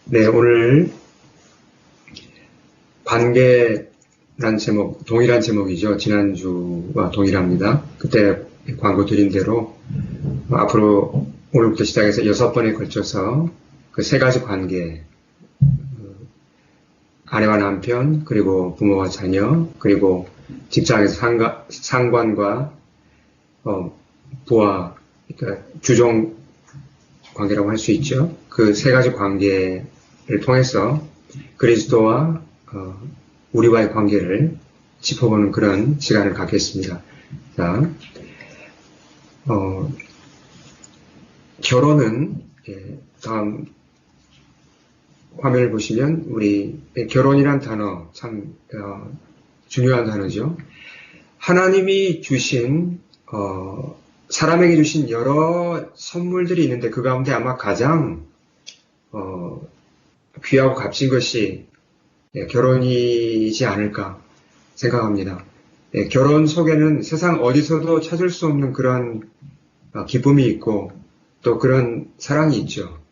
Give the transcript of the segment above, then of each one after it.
네, 오늘 관계란 제목, 동일한 제목이죠. 지난주와 동일합니다. 그때 광고 드린 대로 앞으로 오늘부터 시작해서 6번에 걸쳐서 그 세 가지 관계, 아내와 남편, 그리고 부모와 자녀, 그리고 직장에서 상관과 부하, 그러니까 주종 관계라고 할 수 있죠. 그 세 가지 관계를 통해서 그리스도와 우리와의 관계를 짚어보는 그런 시간을 갖겠습니다. 자, 결혼은 다음 화면을 보시면 우리 결혼이란 단어 참 중요한 단어죠. 하나님이 주신 사람에게 주신 여러 선물들이 있는데 그 가운데 아마 가장 귀하고 값진 것이 결혼이지 않을까 생각합니다. 결혼 속에는 세상 어디서도 찾을 수 없는 그런 기쁨이 있고 또 그런 사랑이 있죠.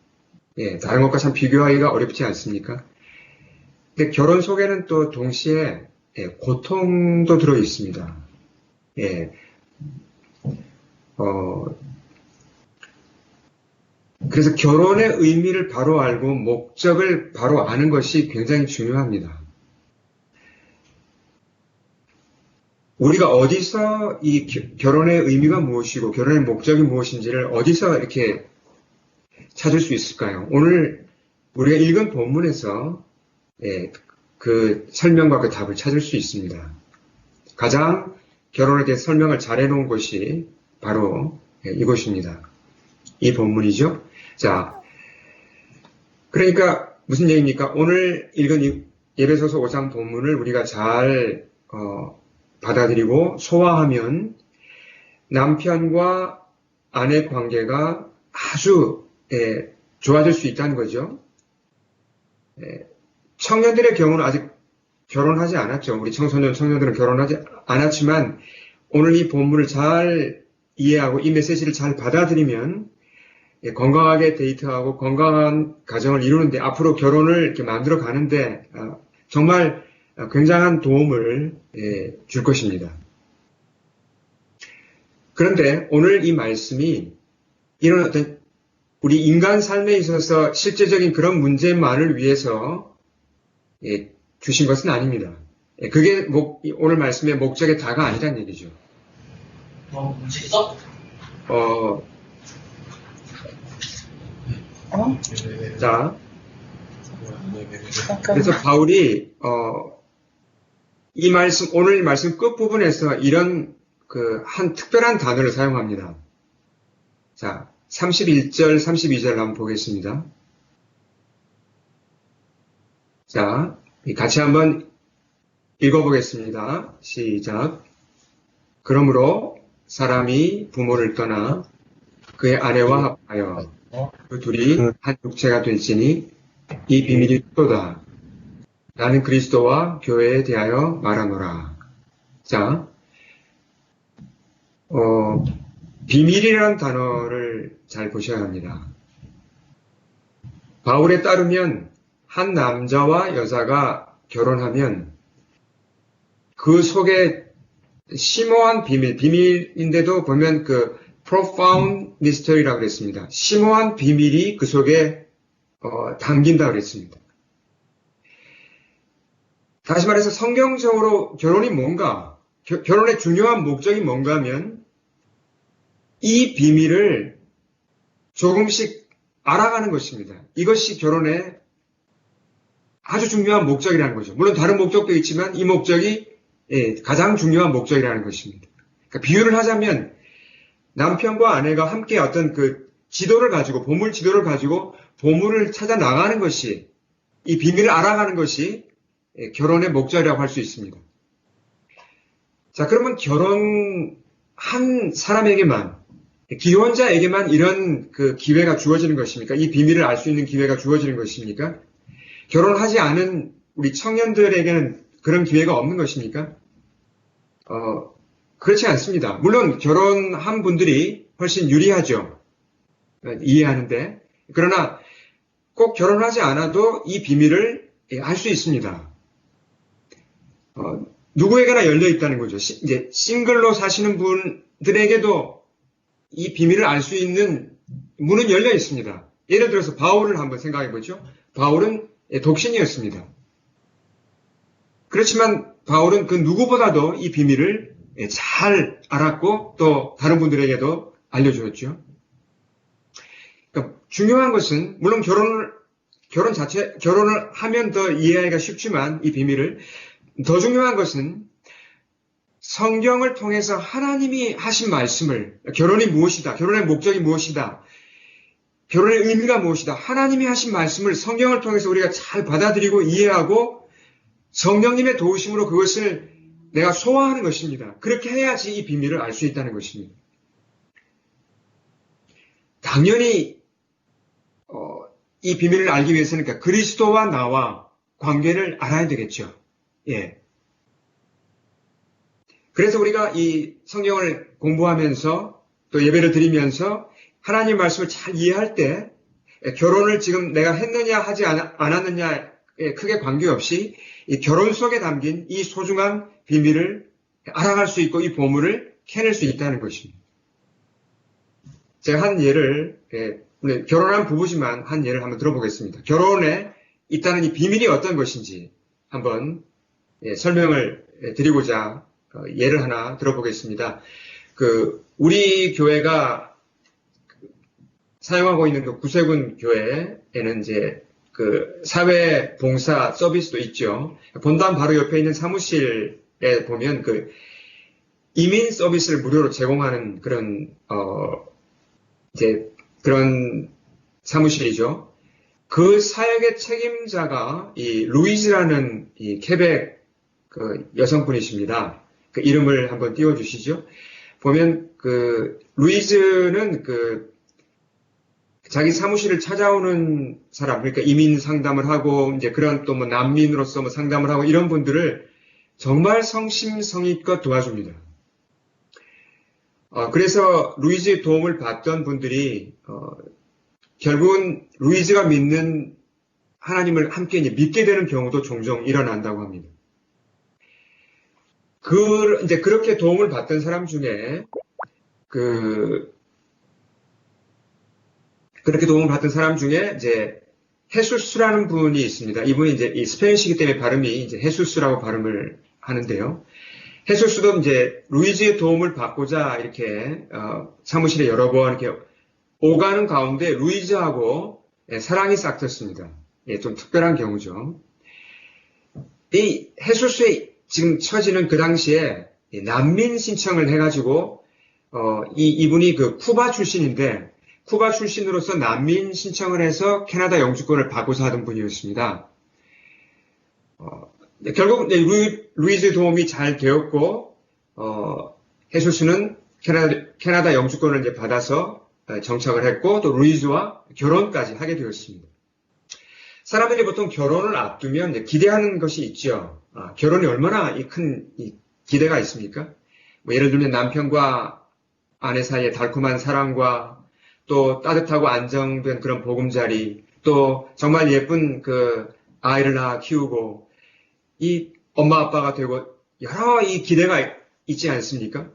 다른 것과 참 비교하기가 어렵지 않습니까? 근데 결혼 속에는 또 동시에 고통도 들어 있습니다. 그래서 결혼의 의미를 바로 알고 목적을 바로 아는 것이 굉장히 중요합니다. 우리가 어디서 이 결혼의 의미가 무엇이고 결혼의 목적이 무엇인지를 어디서 이렇게 찾을 수 있을까요? 오늘 우리가 읽은 본문에서 그 설명과 그 답을 찾을 수 있습니다. 가장 결혼에 대해 설명을 잘 해놓은 것이 바로 이것입니다. 이 본문이죠. 자, 그러니까 무슨 얘기입니까? 오늘 읽은 에베소서 5장 본문을 우리가 잘 받아들이고 소화하면 남편과 아내 관계가 아주 좋아질 수 있다는 거죠. 청년들의 경우는 아직 결혼하지 않았죠. 우리 청년들은 결혼하지 않았지만 오늘 이 본문을 잘 이해하고 이 메시지를 잘 받아들이면 건강하게 데이트하고 건강한 가정을 이루는데 앞으로 결혼을 이렇게 만들어 가는데 정말 굉장한 도움을 줄 것입니다. 그런데 오늘 이 말씀이 이런 어떤 우리 인간 삶에 있어서 실제적인 그런 문제만을 위해서 주신 것은 아닙니다. 그게 오늘 말씀의 목적의 다가 아니란 얘기죠. 문제 있어? 자, 그래서 바울이 이 말씀 오늘 말씀 끝 부분에서 이런 한 특별한 단어를 사용합니다. 자, 31절, 32절 한번 보겠습니다. 자, 같이 한번 읽어보겠습니다. 시작. 그러므로 사람이 부모를 떠나 그의 아내와 합하여 그 둘이 한 육체가 될지니 이 비밀이 또다. 나는 그리스도와 교회에 대하여 말하노라. 자, 비밀이라는 단어를 잘 보셔야 합니다. 바울에 따르면 한 남자와 여자가 결혼하면 그 속에 심오한 비밀인데도 보면 그 profound mystery라고 그랬습니다. 심오한 비밀이 그 속에 담긴다 그랬습니다. 다시 말해서 성경적으로 결혼이 뭔가, 결혼의 중요한 목적이 뭔가 하면 이 비밀을 조금씩 알아가는 것입니다. 이것이 결혼의 아주 중요한 목적이라는 거죠. 물론 다른 목적도 있지만 이 목적이 가장 중요한 목적이라는 것입니다. 그러니까 비유를 하자면 남편과 아내가 함께 어떤 그 지도를 가지고 보물 지도를 가지고 보물을 찾아 나가는 것이 이 비밀을 알아가는 것이 결혼의 목적이라고 할 수 있습니다. 자, 그러면 결혼한 사람에게만 기혼자에게만 이런 그 기회가 주어지는 것입니까? 이 비밀을 알 수 있는 기회가 주어지는 것입니까? 결혼하지 않은 우리 청년들에게는 그런 기회가 없는 것입니까? 그렇지 않습니다. 물론 결혼한 분들이 훨씬 유리하죠. 이해하는데. 그러나 꼭 결혼하지 않아도 이 비밀을 알 수 있습니다. 누구에게나 열려 있다는 거죠. 이제 싱글로 사시는 분들에게도 이 비밀을 알 수 있는 문은 열려 있습니다. 예를 들어서 바울을 한번 생각해 보죠. 바울은 독신이었습니다. 그렇지만 바울은 그 누구보다도 이 비밀을 잘 알았고 또 다른 분들에게도 알려주었죠. 그러니까 중요한 것은 물론 결혼을 하면 더 이해하기가 쉽지만 이 비밀을 더 중요한 것은 성경을 통해서 하나님이 하신 말씀을 결혼이 무엇이다, 결혼의 목적이 무엇이다, 결혼의 의미가 무엇이다, 하나님이 하신 말씀을 성경을 통해서 우리가 잘 받아들이고 이해하고 성령님의 도우심으로 그것을 내가 소화하는 것입니다. 그렇게 해야지 이 비밀을 알 수 있다는 것입니다. 당연히 이 비밀을 알기 위해서는 그러니까 그리스도와 나와 관계를 알아야 되겠죠. 예. 그래서 우리가 이 성경을 공부하면서 또 예배를 드리면서 하나님 말씀을 잘 이해할 때 결혼을 지금 내가 했느냐 하지 않았느냐에 크게 관계없이 이 결혼 속에 담긴 이 소중한 비밀을 알아갈 수 있고 이 보물을 캐낼 수 있다는 것입니다. 제가 한 예를 결혼한 부부지만 한 예를 한번 들어보겠습니다. 결혼에 있다는 이 비밀이 어떤 것인지 한번 설명을 드리고자 예를 하나 들어보겠습니다. 우리 교회가 사용하고 있는 그 구세군 교회에는 이제 사회 봉사 서비스도 있죠. 본당 바로 옆에 있는 사무실에 보면 이민 서비스를 무료로 제공하는 그런 그런 사무실이죠. 그 사역의 책임자가 이 루이즈라는 이 케벡 여성분이십니다. 그 이름을 한번 띄워주시죠. 보면 루이즈는 자기 사무실을 찾아오는 사람, 그러니까 이민 상담을 하고 이제 그런 또 뭐 난민으로서 뭐 상담을 하고 이런 분들을 정말 성심성의껏 도와줍니다. 그래서 루이즈의 도움을 받던 분들이 결국은 루이즈가 믿는 하나님을 함께 이제 믿게 되는 경우도 종종 일어난다고 합니다. 이제 그렇게 도움을 받던 사람 중에 그렇게 도움을 받던 사람 중에 이제 헤수스라는 분이 있습니다. 이분이 이제 이 스페인시기 때문에 발음이 이제 헤수스라고 발음을 하는데요. 헤수스도 이제 루이즈의 도움을 받고자 이렇게 사무실에 여러 번 이렇게 오가는 가운데 루이즈하고 사랑이 싹텄습니다. 좀 특별한 경우죠. 이 헤수스의 지금 처지는 그 당시에 난민 신청을 해가지고 이분이 쿠바 출신인데 쿠바 출신으로서 난민 신청을 해서 캐나다 영주권을 받고자 하던 분이었습니다. 결국 루이즈의 도움이 잘 되었고 헤수스는 캐나다 영주권을 이제 받아서 정착을 했고 또 루이즈와 결혼까지 하게 되었습니다. 사람들이 보통 결혼을 앞두면 이제 기대하는 것이 있죠. 결혼이 얼마나 큰 기대가 있습니까? 뭐 예를 들면 남편과 아내 사이의 달콤한 사랑과 또 따뜻하고 안정된 그런 보금자리, 또 정말 예쁜 아이를 낳아 키우고 이 엄마 아빠가 되고 여러 이 기대가 있지 않습니까?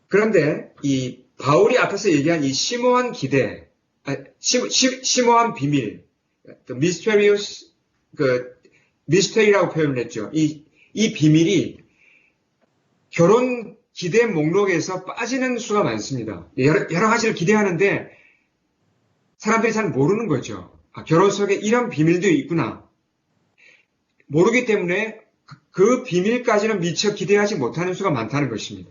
그런데 이 바울이 앞에서 얘기한 이 심오한 기대, 심오한 비밀, mysterious, 미스테리라고 표현을 했죠. 이 비밀이 결혼 기대 목록에서 빠지는 수가 많습니다. 여러 가지를 기대하는데 사람들이 잘 모르는 거죠. 결혼 속에 이런 비밀도 있구나. 모르기 때문에 그 비밀까지는 미처 기대하지 못하는 수가 많다는 것입니다.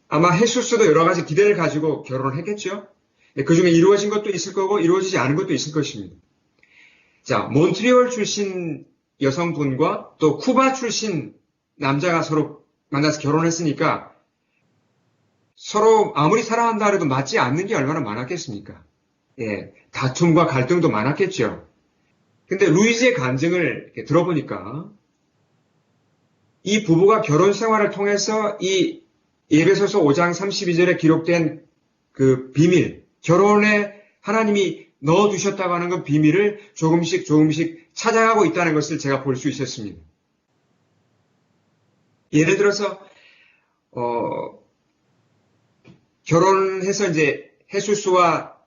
아마 헤수스도 여러 가지 기대를 가지고 결혼을 했겠죠. 그 중에 이루어진 것도 있을 거고 이루어지지 않은 것도 있을 것입니다. 자, 몬트리올 출신 여성분과 또 쿠바 출신 남자가 서로 만나서 결혼했으니까 서로 아무리 사랑한다 해도 맞지 않는 게 얼마나 많았겠습니까? 다툼과 갈등도 많았겠죠. 근데 루이즈의 간증을 이렇게 들어보니까 이 부부가 결혼 생활을 통해서 이 에베소서 5장 32절에 기록된 그 비밀, 결혼의 하나님이 넣어두셨다고 하는 그 비밀을 조금씩 조금씩 찾아가고 있다는 것을 제가 볼 수 있었습니다. 예를 들어서 결혼해서 이제 헤수스와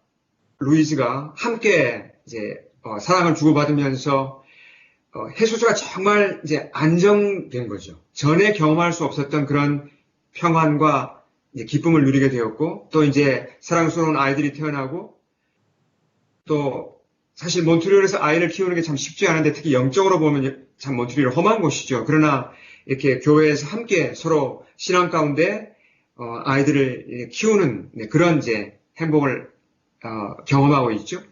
루이즈가 함께 이제 사랑을 주고받으면서 헤수스가 정말 이제 안정된 거죠. 전에 경험할 수 없었던 그런 평안과 이제 기쁨을 누리게 되었고, 또 이제 사랑스러운 아이들이 태어나고, 또 사실 몬트리올에서 아이를 키우는 게 참 쉽지 않은데, 특히 영적으로 보면 참 몬트리올 험한 곳이죠. 그러나 이렇게 교회에서 함께 서로 신앙 가운데 아이들을 키우는 그런 이제 행복을 경험하고 있죠.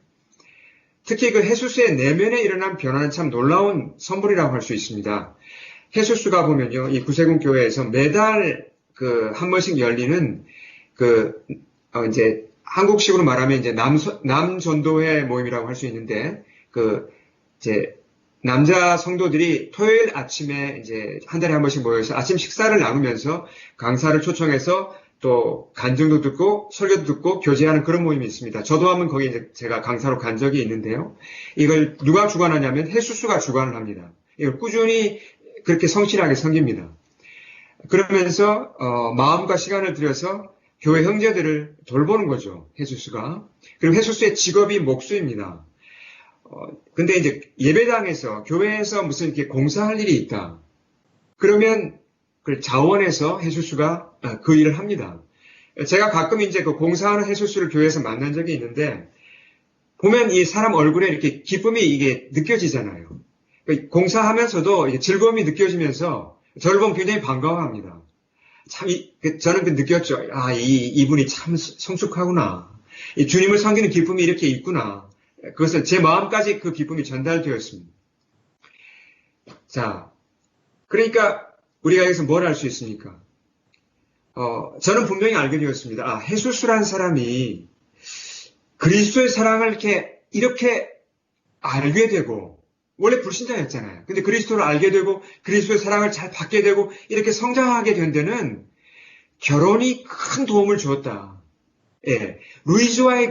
특히 그 헤수스의 내면에 일어난 변화는 참 놀라운 선물이라고 할 수 있습니다. 헤수스가 보면요, 이 구세군 교회에서 매달 한 번씩 열리는 이제 한국식으로 말하면 이제 남전도회 모임이라고 할 수 있는데, 이제 남자 성도들이 토요일 아침에 이제 한 달에 한 번씩 모여서 아침 식사를 나누면서 강사를 초청해서 또 간증도 듣고 설교도 듣고 교제하는 그런 모임이 있습니다. 저도 한번 거기 이제 제가 강사로 간 적이 있는데요. 이걸 누가 주관하냐면 헤수스가 주관을 합니다. 이걸 꾸준히 그렇게 성실하게 섬깁니다. 그러면서 마음과 시간을 들여서 교회 형제들을 돌보는 거죠. 헤수스가. 그리고 헤수스의 직업이 목수입니다. 근데 이제 예배당에서 교회에서 무슨 이렇게 공사할 일이 있다. 그러면 그 자원해서 헤수스가 그 일을 합니다. 제가 가끔 이제 그 공사하는 헤수스를 교회에서 만난 적이 있는데, 보면 이 사람 얼굴에 이렇게 기쁨이 이게 느껴지잖아요. 공사하면서도 즐거움이 느껴지면서 저를 보면 굉장히 반가워합니다. 참, 저는 느꼈죠. 아, 이분이 참 성숙하구나. 이 주님을 섬기는 기쁨이 이렇게 있구나. 그것을 제 마음까지 그 기쁨이 전달되었습니다. 자, 그러니까 우리가 여기서 뭘 알 수 있습니까? 저는 분명히 알게 되었습니다. 아, 헤수스라는 사람이 그리스도의 사랑을 이렇게 알게 되고, 원래 불신자였잖아요. 근데 그리스도를 알게 되고, 그리스도의 사랑을 잘 받게 되고, 이렇게 성장하게 된 데는 결혼이 큰 도움을 주었다. 예. 루이즈와의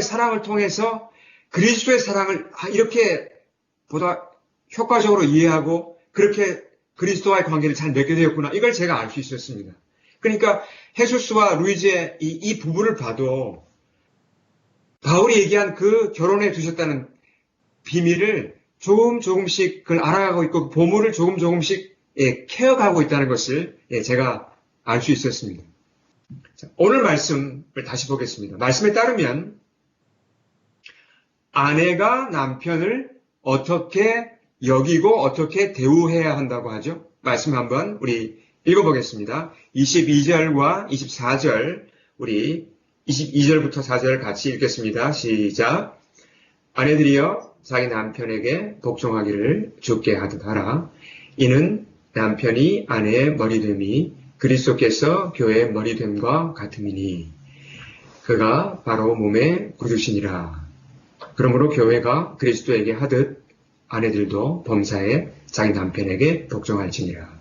사랑을 통해서 그리스도의 사랑을 이렇게 보다 효과적으로 이해하고, 그렇게 그리스도와의 관계를 잘 맺게 되었구나. 이걸 제가 알 수 있었습니다. 그러니까 헤수스와 루이즈의 이 부부를 봐도 바울이 얘기한 그 결혼해 두셨다는 비밀을 조금씩 그걸 알아가고 있고, 보물을 조금씩 캐어가고 있다는 것을 제가 알 수 있었습니다. 자, 오늘 말씀을 다시 보겠습니다. 말씀에 따르면 아내가 남편을 어떻게 여기고 어떻게 대우해야 한다고 하죠? 말씀 한번 우리 읽어보겠습니다. 22절과 24절, 우리 22절부터 4절 같이 읽겠습니다. 시작. 아내들이여 자기 남편에게 복종하기를 주께 하듯 하라. 이는 남편이 아내의 머리됨이 그리스도께서 교회의 머리됨과 같음이니 그가 바로 몸의 구주시니라. 그러므로 교회가 그리스도에게 하듯 아내들도 범사에 자기 남편에게 복종할지니라.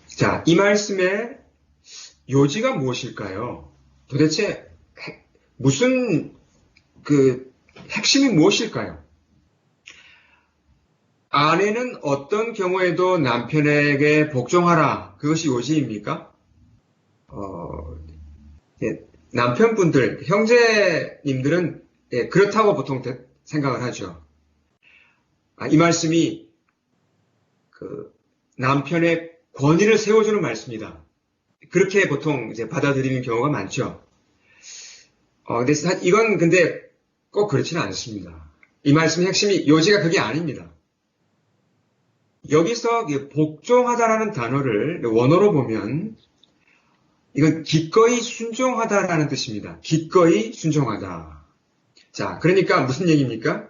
자, 이 말씀의 요지가 무엇일까요? 도대체 무슨 핵심이 무엇일까요? 아내는 어떤 경우에도 남편에게 복종하라. 그것이 요지입니까? 남편분들, 형제님들은 그렇다고 보통 생각을 하죠. 이 말씀이 남편의 권위를 세워주는 말씀이다. 그렇게 보통 이제 받아들이는 경우가 많죠. 근데 이건 근데 꼭 그렇지는 않습니다. 이 말씀의 핵심이 요지가 그게 아닙니다. 여기서 복종하다라는 단어를 원어로 보면 이건 기꺼이 순종하다라는 뜻입니다. 기꺼이 순종하다. 자, 그러니까 무슨 얘기입니까?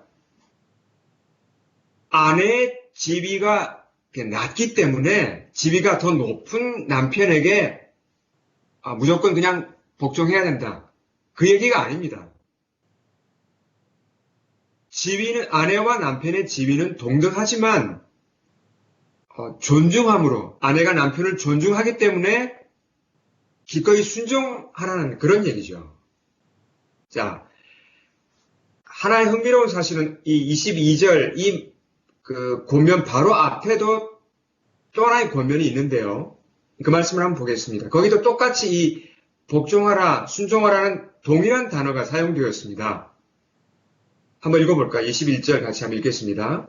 아내의 지위가 낮기 때문에 지위가 더 높은 남편에게 무조건 그냥 복종해야 된다. 그 얘기가 아닙니다. 지위는, 아내와 남편의 지위는 동등하지만 존중함으로, 아내가 남편을 존중하기 때문에 기꺼이 순종하라는 그런 얘기죠. 자, 하나의 흥미로운 사실은 이 22절, 그 권면 바로 앞에도 또 하나의 권면이 있는데요. 그 말씀을 한번 보겠습니다. 거기도 똑같이 이 복종하라, 순종하라는 동일한 단어가 사용되었습니다. 한번 읽어볼까요? 21절 같이 한번 읽겠습니다.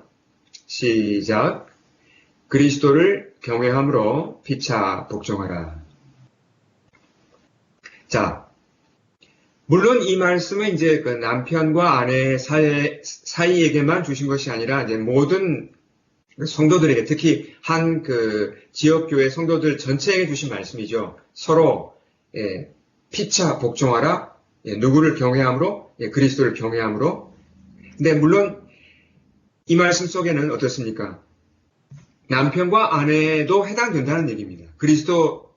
시작. 그리스도를 경외함으로 피차 복종하라. 자, 물론 이 말씀은 이제 그 남편과 아내 사이에게만 주신 것이 아니라 이제 모든 성도들에게, 특히 한 그 지역교회 성도들 전체에게 주신 말씀이죠. 서로 피차 복종하라. 누구를 경외함으로? 그리스도를 경외함으로. 근데 물론 이 말씀 속에는 어떻습니까? 남편과 아내도 해당된다는 얘기입니다. 그리스도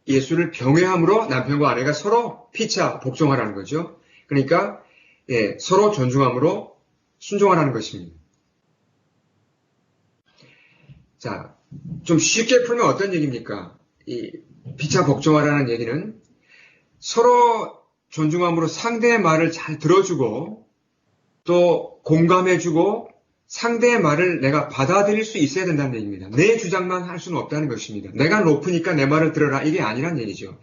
예수를 경외함으로 남편과 아내가 서로 피차 복종하라는 거죠. 그러니까 서로 존중함으로 순종하라는 것입니다. 자, 좀 쉽게 풀면 어떤 얘기입니까? 이 피차 복종하라는 얘기는 서로 존중함으로 상대의 말을 잘 들어주고 또 공감해주고 상대의 말을 내가 받아들일 수 있어야 된다는 얘기입니다. 내 주장만 할 수는 없다는 것입니다. 내가 높으니까 내 말을 들어라. 이게 아니란 얘기죠.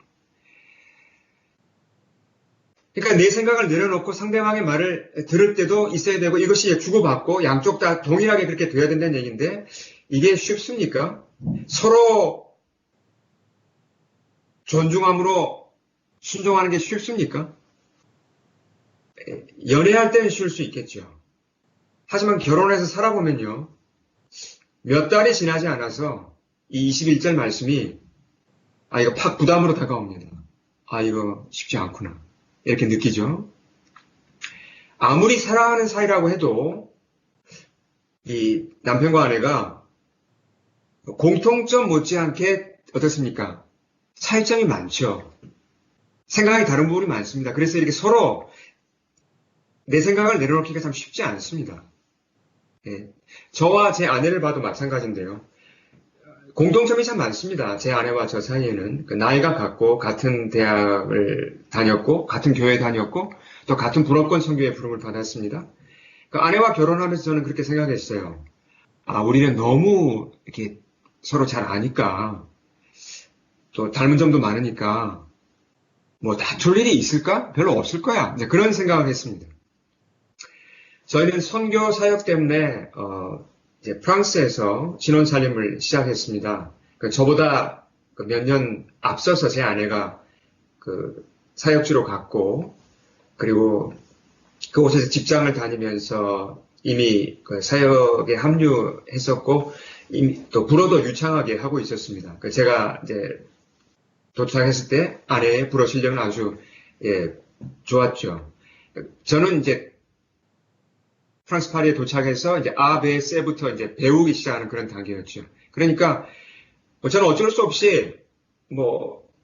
그러니까 내 생각을 내려놓고 상대방의 말을 들을 때도 있어야 되고 이것이 주고받고 양쪽 다 동일하게 그렇게 돼야 된다는 얘기인데 이게 쉽습니까? 서로 존중함으로 순종하는 게 쉽습니까? 연애할 때는 쉬울 수 있겠죠. 하지만 결혼해서 살아보면요. 몇 달이 지나지 않아서 이 21절 말씀이 이거 팍 부담으로 다가옵니다. 이거 쉽지 않구나. 이렇게 느끼죠. 아무리 사랑하는 사이라고 해도 이 남편과 아내가 공통점 못지않게 어떻습니까? 차이점이 많죠. 생각이 다른 부분이 많습니다. 그래서 이렇게 서로 내 생각을 내려놓기가 참 쉽지 않습니다. 저와 제 아내를 봐도 마찬가지인데요. 공통점이 참 많습니다. 제 아내와 저 사이에는 나이가 같고 같은 대학을 다녔고 같은 교회 다녔고 또 같은 불업권 선교의 부름을 받았습니다. 아내와 결혼하면서 저는 그렇게 생각했어요. 우리는 너무 이렇게 서로 잘 아니까 또 닮은 점도 많으니까 뭐 다툴 일이 있을까? 별로 없을 거야. 이제 그런 생각을 했습니다. 저희는 선교 사역 때문에 이제 프랑스에서 신혼살림을 시작했습니다. 저보다 몇 년 앞서서 제 아내가 사역지로 갔고 그리고 그곳에서 직장을 다니면서 이미 사역에 합류했었고 이미 또 불어도 유창하게 하고 있었습니다. 제가 이제 도착했을 때 아내의 불어 실력은 아주 좋았죠. 저는 이제 프랑스 파리에 도착해서 이제 아베세부터 이제 배우기 시작하는 그런 단계였죠. 그러니까 저는 어쩔 수 없이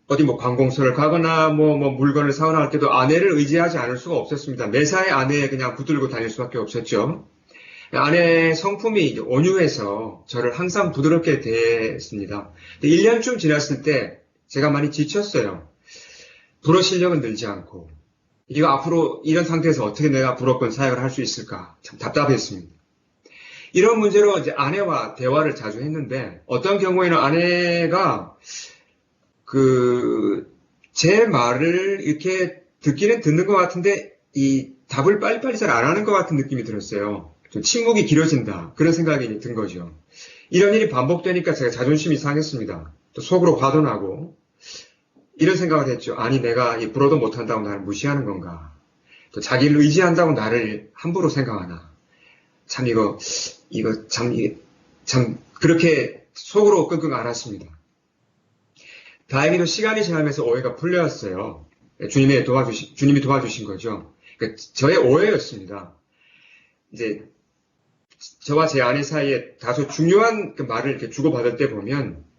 어디 관공서를 가거나 물건을 사거나 할 때도 아내를 의지하지 않을 수가 없었습니다. 매사에 아내에 그냥 붙들고 다닐 수밖에 없었죠. 아내의 성품이 이제 온유해서 저를 항상 부드럽게 대했습니다. 1년쯤 지났을 때 제가 많이 지쳤어요. 불어 실력은 늘지 않고 이거 앞으로 이런 상태에서 어떻게 내가 불어권 사역을 할 수 있을까 참 답답했습니다. 이런 문제로 이제 아내와 대화를 자주 했는데 어떤 경우에는 아내가 제 말을 이렇게 듣기는 듣는 것 같은데 이 답을 빨리빨리 잘 안 하는 것 같은 느낌이 들었어요. 좀 침묵이 길어진다. 그런 생각이 든 거죠. 이런 일이 반복되니까 제가 자존심이 상했습니다. 또 속으로 화도 나고 이런 생각을 했죠. 내가 이 불어도 못한다고 나를 무시하는 건가? 또 자기를 의지한다고 나를 함부로 생각하나? 참 참 그렇게 속으로 끙끙 앓았습니다. 다행히도 시간이 지나면서 오해가 풀렸어요. 주님이 도와주신 거죠. 저의 오해였습니다. 이제 저와 제 아내 사이에 다소 중요한 말을 이렇게 주고받을 때 보면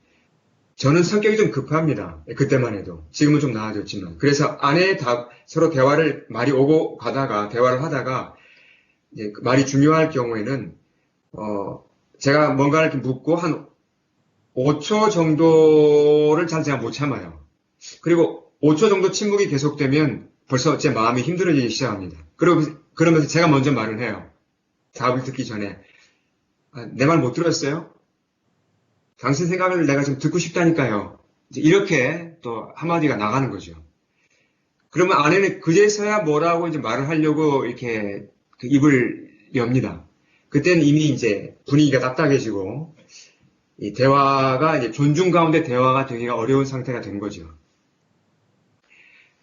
저는 성격이 좀 급합니다. 그때만 해도. 지금은 좀 나아졌지만. 그래서 서로 말이 오고 가다가, 대화를 하다가, 이제 말이 중요할 경우에는, 제가 뭔가를 이렇게 묻고 한 5초 정도를 제가 못 참아요. 그리고 5초 정도 침묵이 계속되면 벌써 제 마음이 힘들어지기 시작합니다. 그러면서 제가 먼저 말을 해요. 답을 듣기 전에. 내 말 못 들었어요? 당신 생각을 내가 좀 듣고 싶다니까요. 이제 이렇게 또 한마디가 나가는 거죠. 그러면 아내는 그제서야 뭐라고 이제 말을 하려고 이렇게 그 입을 엽니다. 그때는 이미 이제 분위기가 딱딱해지고, 이 대화가 이제 존중 가운데 대화가 되기가 어려운 상태가 된 거죠.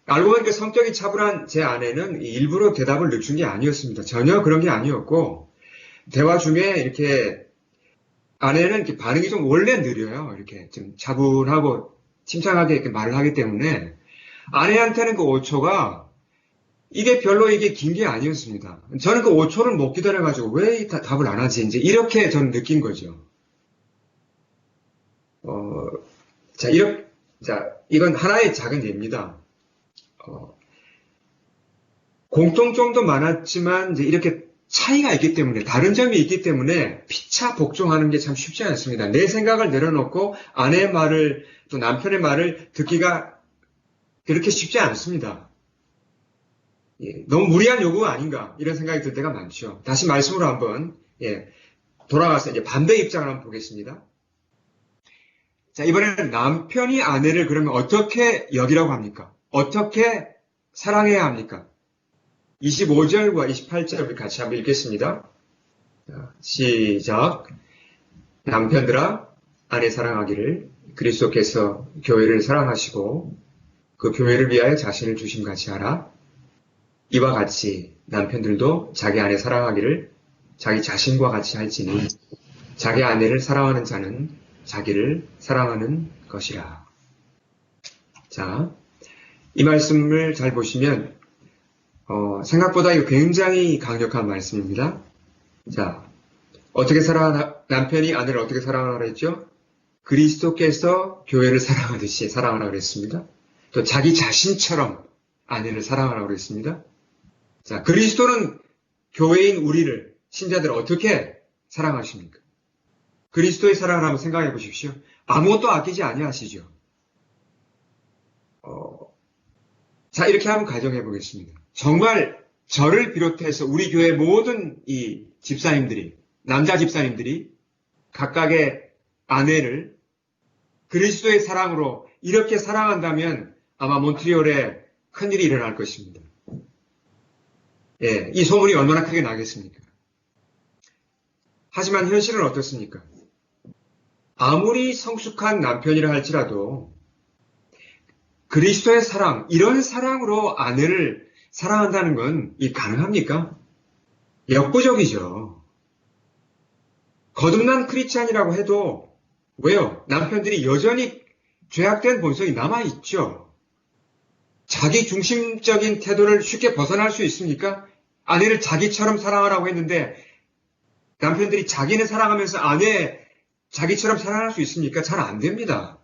알고 보니까 성격이 차분한 제 아내는 일부러 대답을 늦춘 게 아니었습니다. 전혀 그런 게 아니었고, 대화 중에 이렇게 아내는 이렇게 반응이 좀 원래 느려요. 이렇게 좀 차분하고 침착하게 이렇게 말을 하기 때문에 아내한테는 그 5초가 이게 별로 이게 긴 게 아니었습니다. 저는 그 5초를 못 기다려가지고 왜 답을 안 하지? 이제 이렇게 저는 느낀 거죠. 이건 하나의 작은 예입니다. 공통점도 많았지만 이제 이렇게 차이가 있기 때문에 다른 점이 있기 때문에 피차 복종하는 게 참 쉽지 않습니다. 내 생각을 내려놓고 아내의 말을 또 남편의 말을 듣기가 그렇게 쉽지 않습니다. 너무 무리한 요구가 아닌가 이런 생각이 들 때가 많죠. 다시 말씀으로 한번 돌아가서 이제 반대 입장을 한번 보겠습니다. 자, 이번에는 남편이 아내를 그러면 어떻게 여기라고 합니까? 어떻게 사랑해야 합니까? 25절과 28절을 같이 한번 읽겠습니다. 자, 시작. 남편들아, 아내 사랑하기를 그리스도께서 교회를 사랑하시고 그 교회를 위하여 자신을 주심같이 하라. 이와 같이 남편들도 자기 아내 사랑하기를 자기 자신과 같이 할지니 자기 아내를 사랑하는 자는 자기를 사랑하는 것이라. 자, 이 말씀을 잘 보시면 생각보다 이거 굉장히 강력한 말씀입니다. 자, 남편이 아내를 어떻게 사랑하라 했죠? 그리스도께서 교회를 사랑하듯이 사랑하라 그랬습니다. 또 자기 자신처럼 아내를 사랑하라 그랬습니다. 자, 그리스도는 교회인 우리를, 신자들을 어떻게 사랑하십니까? 그리스도의 사랑을 한번 생각해 보십시오. 아무것도 아끼지 아니하시죠. 자, 이렇게 한번 가정해 보겠습니다. 정말 저를 비롯해서 우리 교회 모든 이 집사님들이, 남자 집사님들이 각각의 아내를 그리스도의 사랑으로 이렇게 사랑한다면 아마 몬트리올에 큰일이 일어날 것입니다. 이 소문이 얼마나 크게 나겠습니까? 하지만 현실은 어떻습니까? 아무리 성숙한 남편이라 할지라도 그리스도의 사랑, 이런 사랑으로 아내를 사랑한다는 건 가능합니까? 역부족이죠. 거듭난 크리스찬이라고 해도 왜요? 남편들이 여전히 죄악된 본성이 남아있죠. 자기 중심적인 태도를 쉽게 벗어날 수 있습니까? 아내를 자기처럼 사랑하라고 했는데 남편들이 자기는 사랑하면서 아내 자기처럼 사랑할 수 있습니까? 잘 안 됩니다.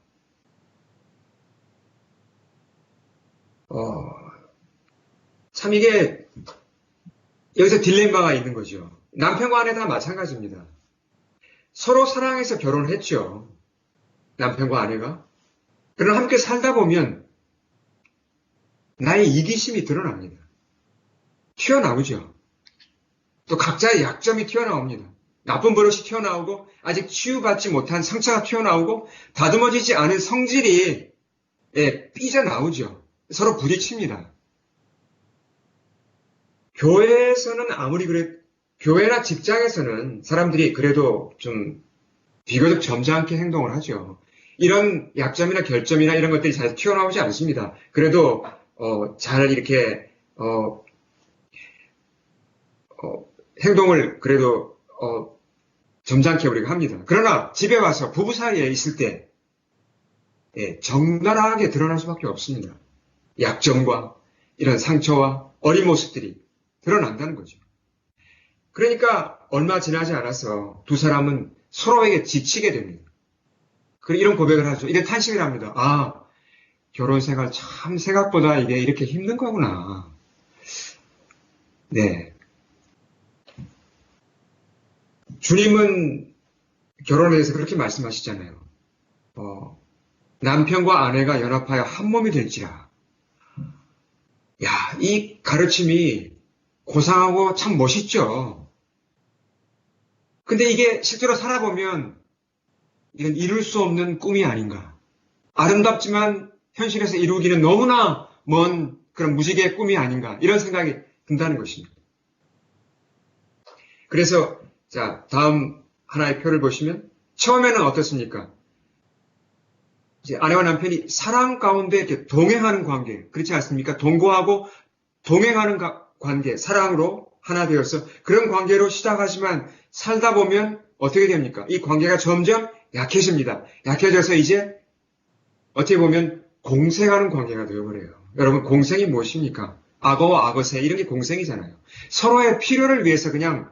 참 이게 여기서 딜레마가 있는 거죠. 남편과 아내 다 마찬가지입니다. 서로 사랑해서 결혼을 했죠. 남편과 아내가. 그러나 함께 살다 보면 나의 이기심이 드러납니다. 튀어나오죠. 또 각자의 약점이 튀어나옵니다. 나쁜 버릇이 튀어나오고 아직 치유받지 못한 상처가 튀어나오고 다듬어지지 않은 성질이 삐져나오죠. 서로 부딪힙니다. 교회에서는 교회나 직장에서는 사람들이 그래도 좀 비교적 점잖게 행동을 하죠. 이런 약점이나 결점이나 이런 것들이 잘 튀어나오지 않습니다. 그래도 잘 이렇게 행동을 그래도 점잖게 우리가 합니다. 그러나 집에 와서 부부 사이에 있을 때 적나라하게 드러날 수밖에 없습니다. 약점과 이런 상처와 어린 모습들이 드러난다는 거죠. 그러니까 얼마 지나지 않아서 두 사람은 서로에게 지치게 됩니다. 그리고 이런 고백을 하죠. 이런 탄식을 합니다. 아, 결혼 생활 참 생각보다 이게 이렇게 힘든 거구나. 네. 주님은 결혼에 대해서 그렇게 말씀하시잖아요. 남편과 아내가 연합하여 한 몸이 될지라. 야, 이 가르침이 고상하고 참 멋있죠. 근데 이게 실제로 살아보면 이건 이룰 수 없는 꿈이 아닌가. 아름답지만 현실에서 이루기는 너무나 먼 그런 무지개의 꿈이 아닌가. 이런 생각이 든다는 것입니다. 그래서 자, 다음 하나의 표를 보시면 처음에는 어떻습니까? 이제 아내와 남편이 사랑 가운데 이렇게 동행하는 관계, 그렇지 않습니까? 동거하고 동행하는 관계, 사랑으로 하나 되어서 그런 관계로 시작하지만 살다 보면 어떻게 됩니까? 이 관계가 점점 약해집니다. 약해져서 이제 어떻게 보면 공생하는 관계가 되어버려요. 여러분, 공생이 무엇입니까? 악어와 악어새 이런 게 공생이잖아요. 서로의 필요를 위해서 그냥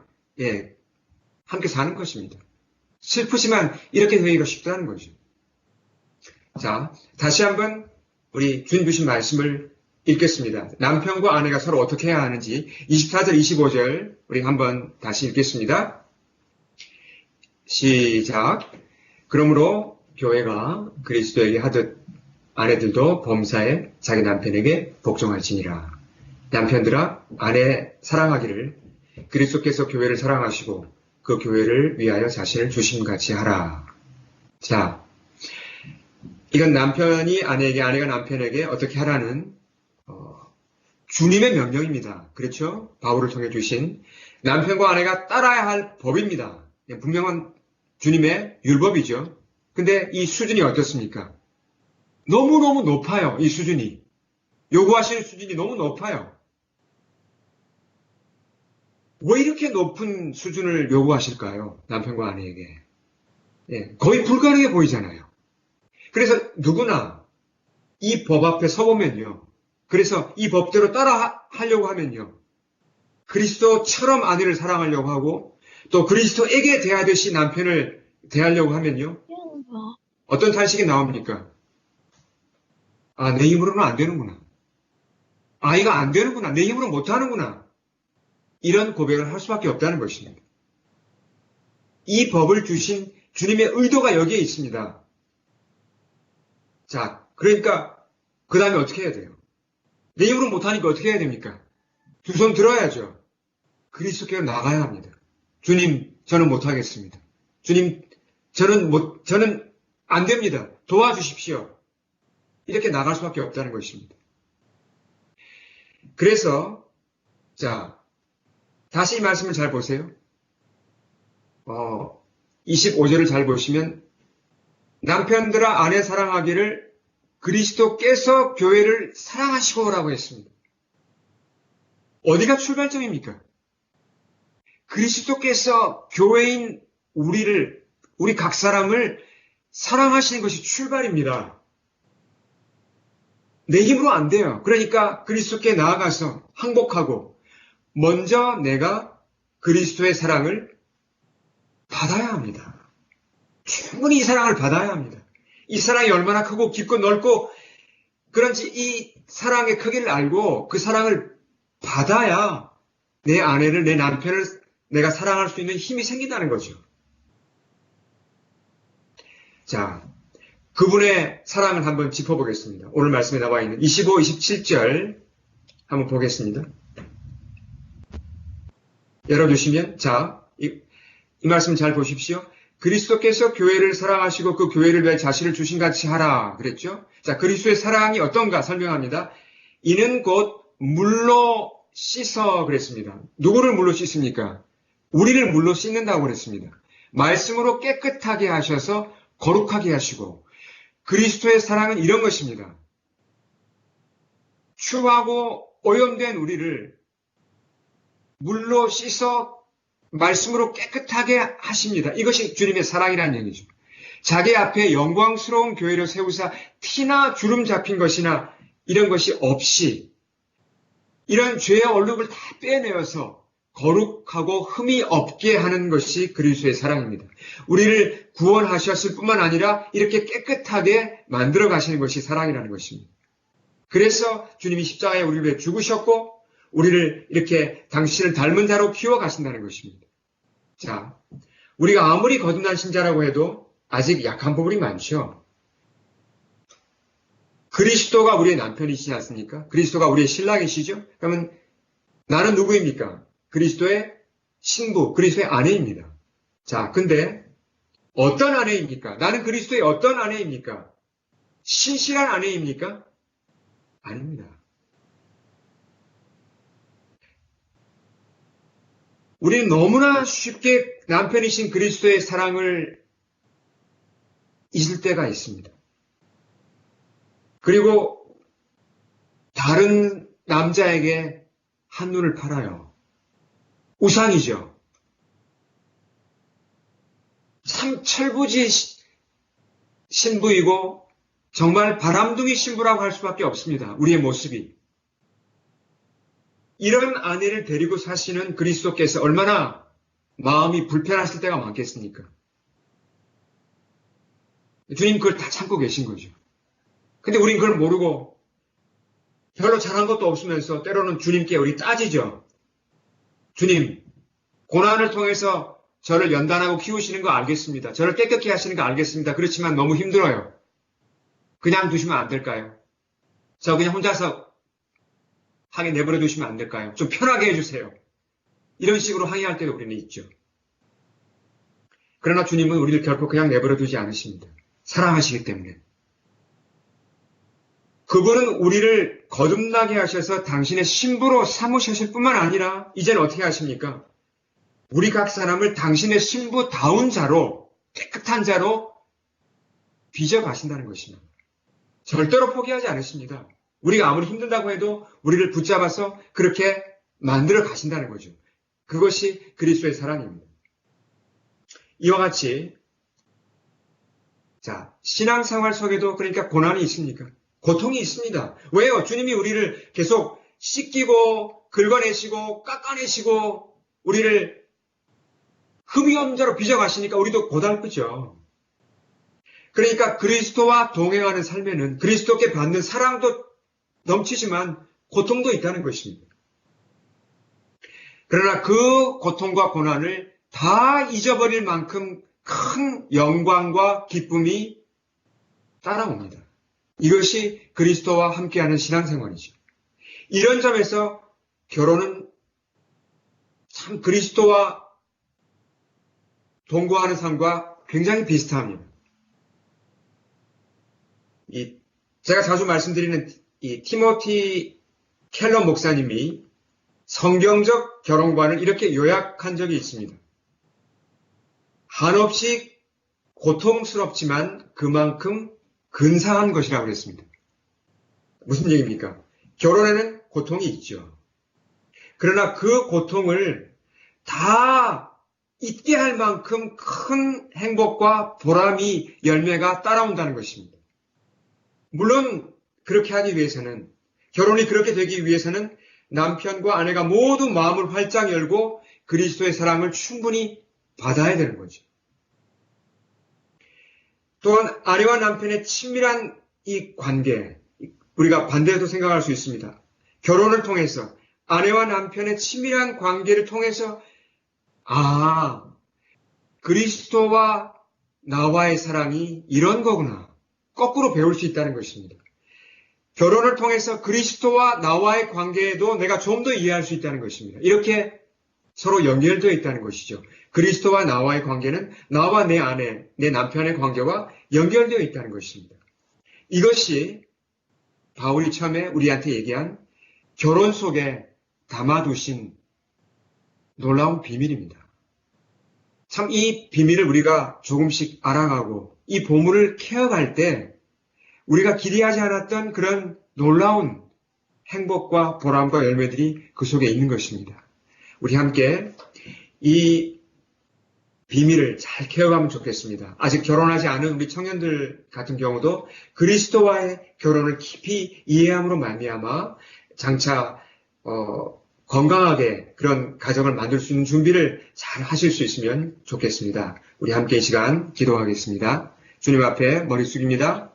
함께 사는 것입니다. 슬프지만 이렇게 되기가 쉽다는 거죠. 자, 다시 한번 우리 주님 주신 말씀을 읽겠습니다. 남편과 아내가 서로 어떻게 해야 하는지 24절, 25절 우리 한번 다시 읽겠습니다. 시작. 그러므로 교회가 그리스도에게 하듯 아내들도 범사에 자기 남편에게 복종할지니라. 남편들아 아내 사랑하기를 그리스도께서 교회를 사랑하시고 그 교회를 위하여 자신을 주심같이 하라. 자, 이건 남편이 아내에게, 아내가 남편에게 어떻게 하라는 주님의 명령입니다. 그렇죠? 바울을 통해 주신 남편과 아내가 따라야 할 법입니다. 분명한 주님의 율법이죠. 근데 이 수준이 어떻습니까? 너무너무 높아요. 이 수준이. 요구하시는 수준이 너무 높아요. 왜 이렇게 높은 수준을 요구하실까요? 남편과 아내에게. 거의 불가능해 보이잖아요. 그래서 누구나 이 법 앞에 서보면요. 그래서 이 법대로 따라 하려고 하면요. 그리스도처럼 아내를 사랑하려고 하고 또 그리스도에게 대하듯이 남편을 대하려고 하면요. 어떤 탄식이 나옵니까? 아, 내 힘으로는 안 되는구나. 아, 이거 안 되는구나. 내 힘으로 못 하는구나. 이런 고백을 할 수밖에 없다는 것입니다. 이 법을 주신 주님의 의도가 여기에 있습니다. 자, 그러니까 그 다음에 어떻게 해야 돼요? 내 힘으로 못하니까 어떻게 해야 됩니까? 두 손 들어야죠. 그리스도께로 나가야 합니다. 주님, 저는 못하겠습니다. 주님, 저는 안 됩니다. 도와주십시오. 이렇게 나갈 수밖에 없다는 것입니다. 그래서 자, 다시 이 말씀을 잘 보세요. 25절을 잘 보시면 남편들아 아내 사랑하기를 그리스도께서 교회를 사랑하시고라고 했습니다. 어디가 출발점입니까? 그리스도께서 교회인 우리 각 사람을 사랑하시는 것이 출발입니다. 내 힘으로 안 돼요. 그러니까 그리스도께 나아가서 항복하고 먼저 내가 그리스도의 사랑을 받아야 합니다. 충분히 이 사랑을 받아야 합니다. 이 사랑이 얼마나 크고 깊고 넓고 그런지 이 사랑의 크기를 알고 그 사랑을 받아야 내 아내를, 내 남편을 내가 사랑할 수 있는 힘이 생긴다는 거죠. 자, 그분의 사랑을 한번 짚어보겠습니다. 오늘 말씀에 나와 있는 25, 27절 한번 보겠습니다. 열어주시면 자, 이 말씀 잘 보십시오. 그리스도께서 교회를 사랑하시고 그 교회를 위해 자신을 주신같이 하라 그랬죠. 자, 그리스도의 사랑이 어떤가 설명합니다. 이는 곧 물로 씻어 그랬습니다. 누구를 물로 씻습니까? 우리를 물로 씻는다고 그랬습니다. 말씀으로 깨끗하게 하셔서 거룩하게 하시고 그리스도의 사랑은 이런 것입니다. 추하고 오염된 우리를 물로 씻어 말씀으로 깨끗하게 하십니다. 이것이 주님의 사랑이라는 얘기죠. 자기 앞에 영광스러운 교회를 세우사 티나 주름 잡힌 것이나 이런 것이 없이 이런 죄의 얼룩을 다 빼내어서 거룩하고 흠이 없게 하는 것이 그리스도의 사랑입니다. 우리를 구원하셨을 뿐만 아니라 이렇게 깨끗하게 만들어 가시는 것이 사랑이라는 것입니다. 그래서 주님이 십자가에 우리를 위해 죽으셨고 우리를 이렇게 당신을 닮은 자로 키워 가신다는 것입니다. 자, 우리가 아무리 거듭난 신자라고 해도 아직 약한 부분이 많죠. 그리스도가 우리의 남편이시지 않습니까? 그리스도가 우리의 신랑이시죠? 그러면 나는 누구입니까? 그리스도의 신부, 그리스도의 아내입니다. 자, 근데 어떤 아내입니까? 나는 그리스도의 어떤 아내입니까? 신실한 아내입니까? 아닙니다. 우리는 너무나 쉽게 남편이신 그리스도의 사랑을 잊을 때가 있습니다. 그리고 다른 남자에게 한눈을 팔아요. 우상이죠. 참 철부지 신부이고 정말 바람둥이 신부라고 할 수밖에 없습니다. 우리의 모습이. 이런 아내를 데리고 사시는 그리스도께서 얼마나 마음이 불편하실 때가 많겠습니까? 주님 그걸 다 참고 계신 거죠. 근데 우린 그걸 모르고 별로 잘한 것도 없으면서 때로는 주님께 우리 따지죠. 주님, 고난을 통해서 저를 연단하고 키우시는 거 알겠습니다. 저를 깨끗게 하시는 거 알겠습니다. 그렇지만 너무 힘들어요. 그냥 두시면 안 될까요? 저 그냥 혼자서 하게 내버려 두시면 안 될까요? 좀 편하게 해주세요. 이런 식으로 항의할 때도 우리는 있죠. 그러나 주님은 우리를 결코 그냥 내버려 두지 않으십니다. 사랑하시기 때문에. 그분은 우리를 거듭나게 하셔서 당신의 신부로 삼으셨을 뿐만 아니라 이제는 어떻게 하십니까? 우리 각 사람을 당신의 신부다운 자로, 깨끗한 자로 빚어가신다는 것입니다. 절대로 포기하지 않으십니다. 우리가 아무리 힘든다고 해도 우리를 붙잡아서 그렇게 만들어 가신다는 거죠. 그것이 그리스도의 사랑입니다. 이와 같이 자, 신앙생활 속에도 그러니까 고난이 있습니까? 고통이 있습니다. 왜요? 주님이 우리를 계속 씻기고 긁어내시고 깎아내시고 우리를 흡입험자로 빚어가시니까 우리도 고달프죠. 그러니까 그리스도와 동행하는 삶에는 그리스도께 받는 사랑도 넘치지만 고통도 있다는 것입니다. 그러나 그 고통과 고난을 다 잊어버릴 만큼 큰 영광과 기쁨이 따라옵니다. 이것이 그리스도와 함께하는 신앙생활이죠. 이런 점에서 결혼은 참 그리스도와 동거하는 삶과 굉장히 비슷합니다. 제가 자주 말씀드리는 이 티모티 켈러 목사님이 성경적 결혼관을 이렇게 요약한 적이 있습니다. 한없이 고통스럽지만 그만큼 근사한 것이라고 그랬습니다. 무슨 얘기입니까? 결혼에는 고통이 있죠. 그러나 그 고통을 다 잊게 할 만큼 큰 행복과 보람이 열매가 따라온다는 것입니다. 물론 그렇게 하기 위해서는 결혼이 그렇게 되기 위해서는 남편과 아내가 모두 마음을 활짝 열고 그리스도의 사랑을 충분히 받아야 되는 거죠. 또한 아내와 남편의 친밀한 이 관계, 우리가 반대로 생각할 수 있습니다. 결혼을 통해서 아내와 남편의 친밀한 관계를 통해서 그리스도와 나와의 사랑이 이런 거구나. 거꾸로 배울 수 있다는 것입니다. 결혼을 통해서 그리스도와 나와의 관계에도 내가 좀 더 이해할 수 있다는 것입니다. 이렇게 서로 연결되어 있다는 것이죠. 그리스도와 나와의 관계는 나와 내 아내, 내 남편의 관계와 연결되어 있다는 것입니다. 이것이 바울이 처음에 우리한테 얘기한 결혼 속에 담아두신 놀라운 비밀입니다. 참 이 비밀을 우리가 조금씩 알아가고 이 보물을 캐어갈 때 우리가 기대하지 않았던 그런 놀라운 행복과 보람과 열매들이 그 속에 있는 것입니다. 우리 함께 이 비밀을 잘 캐어가면 좋겠습니다. 아직 결혼하지 않은 우리 청년들 같은 경우도 그리스도와의 결혼을 깊이 이해함으로 말미암아 장차 건강하게 그런 가정을 만들 수 있는 준비를 잘 하실 수 있으면 좋겠습니다. 우리 함께 이 시간 기도하겠습니다. 주님 앞에 머리 숙입니다.